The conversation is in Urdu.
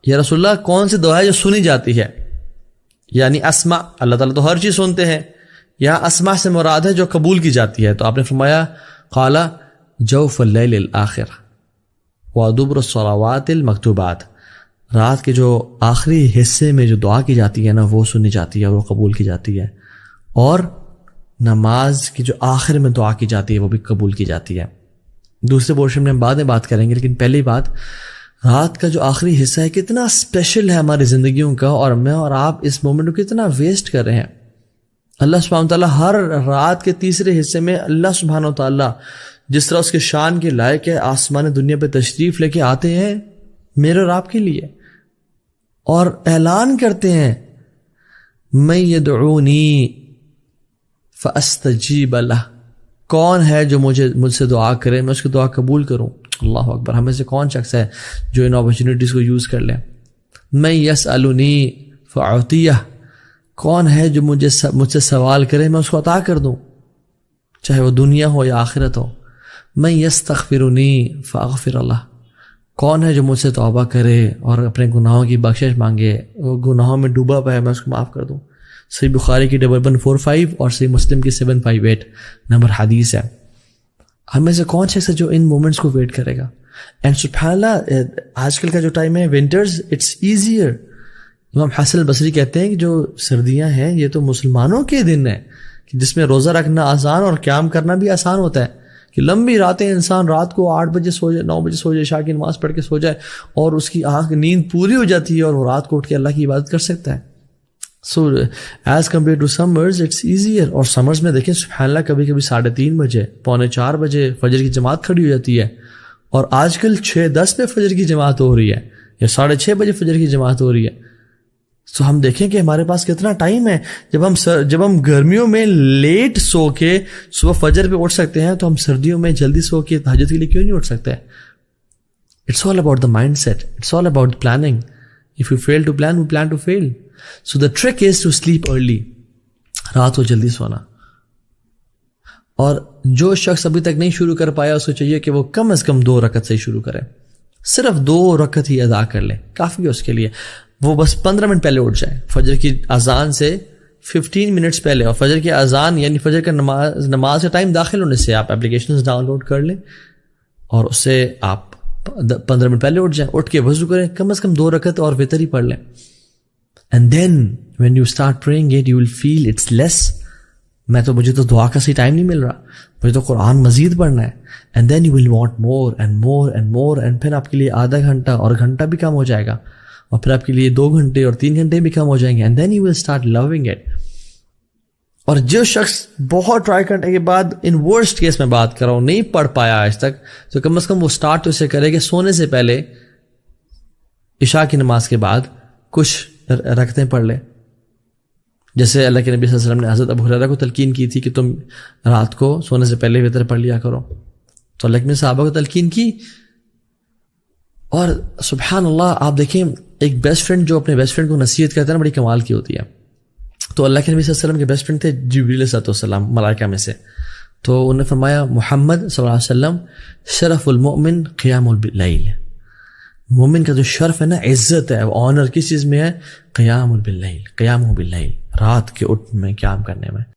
یا رسول اللہ کون سی دعا ہے جو سنی جاتی ہے؟ یعنی اسماء، اللہ تعالیٰ تو ہر چیز سنتے ہیں، یہاں اسماء سے مراد ہے جو قبول کی جاتی ہے. تو آپ نے فرمایا قال جوف اللیل الآخر ودبر الصلوات المکتوبات، رات کے جو آخری حصے میں جو دعا کی جاتی ہے نا وہ سنی جاتی ہے، وہ قبول کی جاتی ہے، اور نماز کی جو آخر میں دعا کی جاتی ہے وہ بھی قبول کی جاتی ہے. دوسرے پورشن میں ہم بعد میں بات کریں گے، لیکن پہلی بات، رات کا جو آخری حصہ ہے کتنا اسپیشل ہے ہماری زندگیوں کا، اور میں اور آپ اس مومنٹ کو کتنا ویسٹ کر رہے ہیں. اللہ سبحانہ وتعالیٰ ہر رات کے تیسرے حصے میں اللہ سبحانہ وتعالیٰ جس طرح اس کے شان کے لائق ہے آسمان دنیا پہ تشریف لے کے آتے ہیں میرے اور آپ کے لیے، اور اعلان کرتے ہیں من یدعونی فاستجیب لہ، کون ہے جو مجھ سے دعا کرے میں اس کی دعا قبول کروں. اللہ اکبر، ہمیں سے کون شخص ہے جو ان اپرچونیٹیز کو یوز کر لے. من یسألنی فاعطیہ، کون ہے جو مجھ سے سوال کرے میں اس کو عطا کر دوں، چاہے وہ دنیا ہو یا آخرت ہو. من یستغفرنی فاغفر لہ، کون ہے جو مجھ سے توبہ کرے اور اپنے گناہوں کی بخشش مانگے، وہ گناہوں میں ڈوبا پا ہے میں اس کو معاف کر دوں. صحیح بخاری کی 1145 اور صحیح مسلم کی 758 نمبر حدیث ہے. ہمیں سے کون شخص ہے جو ان مومنٹس کو ویٹ کرے گا؟ اینڈ سبحان اللہ، آج کل کا جو ٹائم ہے ونٹرز اٹس ایزیئر. امام حسن البصری کہتے ہیں کہ جو سردیاں ہیں یہ تو مسلمانوں کے دن ہیں کہ جس میں روزہ رکھنا آسان اور قیام کرنا بھی آسان ہوتا ہے، کہ لمبی راتیں انسان رات کو 8 بجے سو جائے، 9 بجے سو جائے، عشاء کی نماز پڑھ کے سو جائے اور اس کی آنکھ نیند پوری ہو جاتی ہے اور وہ رات کو اٹھ کے اللہ کی عبادت کر سکتا ہے. So as compared to summers it's easier. اور سمرز میں دیکھیں سبحان اللہ کبھی کبھی 3:30 بجے، 3:45 بجے فجر کی جماعت کھڑی ہو جاتی ہے، اور آج کل 6:10 پہ فجر کی جماعت ہو رہی ہے یا 6:30 بجے فجر کی جماعت ہو رہی ہے. سو ہم دیکھیں کہ ہمارے پاس کتنا ٹائم ہے. جب ہم گرمیوں میں لیٹ سو کے صبح فجر پہ اٹھ سکتے ہیں تو ہم سردیوں میں جلدی سو کے تہجد کے لیے کیوں نہیں اٹھ سکتے؟ It's all about the mindset, it's all about planning. If you fail to plan, we plan to fail. So the trick is to sleep early, رات کو جلدی سونا. اور جو شخص ابھی تک نہیں شروع کر پایا اس کو چاہیے کہ وہ کم از کم 2 رکعت سے شروع کرے، صرف 2 رکعت ہی ادا کر لے، کافی ہے اس کے لیے. وہ بس 15 منٹ پہلے اٹھ جائے، فجر کی اذان سے 15 منٹس پہلے. اور فجر کی اذان یعنی فجر کا نماز کا ٹائم داخل ہونے سے آپ اپلیکیشنز ڈاؤن لوڈ کر لیں اور اس سے آپ 15 منٹ پہلے اٹھ جائیں، اٹھ کے وضو کریں، کم از کم 2 رکعت اور وتر ہی پڑھ لیں. And then when you start praying it, you will feel it's less. مجھے تو دعا کا صحیح ٹائم نہیں مل رہا، مجھے تو قرآن مزید پڑھنا ہے. And then you will want more and more and more. And پھر آپ کے لیے آدھا گھنٹہ اور گھنٹہ بھی کم ہو جائے گا، اور پھر آپ کے لیے 2 گھنٹے اور 3 گھنٹے بھی کم ہو جائیں گے. And then you will start loving it. اور جو شخص بہت ٹرائی کرنے کے بعد ان ورسٹ کیس میں بات کر رہا ہوں نہیں پڑھ پایا آج تک، تو کم از کم وہ سٹارٹ تو اسے کرے کہ سونے سے پہلے عشاء کی نماز کے بعد کچھ رکھتے پڑھ لے. جیسے اللہ کے نبی صلی اللہ علیہ وسلم نے حضرت ابو ہریرہ کو تلقین کی تھی کہ تم رات کو سونے سے پہلے وتر پڑھ لیا کرو، تو اللہ کے صحابہ کو تلقین کی. اور سبحان اللہ آپ دیکھیں ایک بیسٹ فرینڈ جو اپنے بیسٹ فرینڈ کو نصیحت کرتا ہے نا، بڑی کمال کی ہوتی ہے. تو اللہ کے نبی صلی اللہ علیہ وسلم کے بیسٹ فرینڈ تھے جبریل علیہ السلام، ملائکہ میں سے. تو انہوں نے فرمایا محمد صلی اللہ علیہ وسلم شرف المؤمن قیام اللیل، مومن کا جو شرف ہے نا، عزت ہے، آنر کس چیز میں ہے؟ قیام باللیل، قیام باللیل، رات کے اٹھ میں قیام کرنے میں.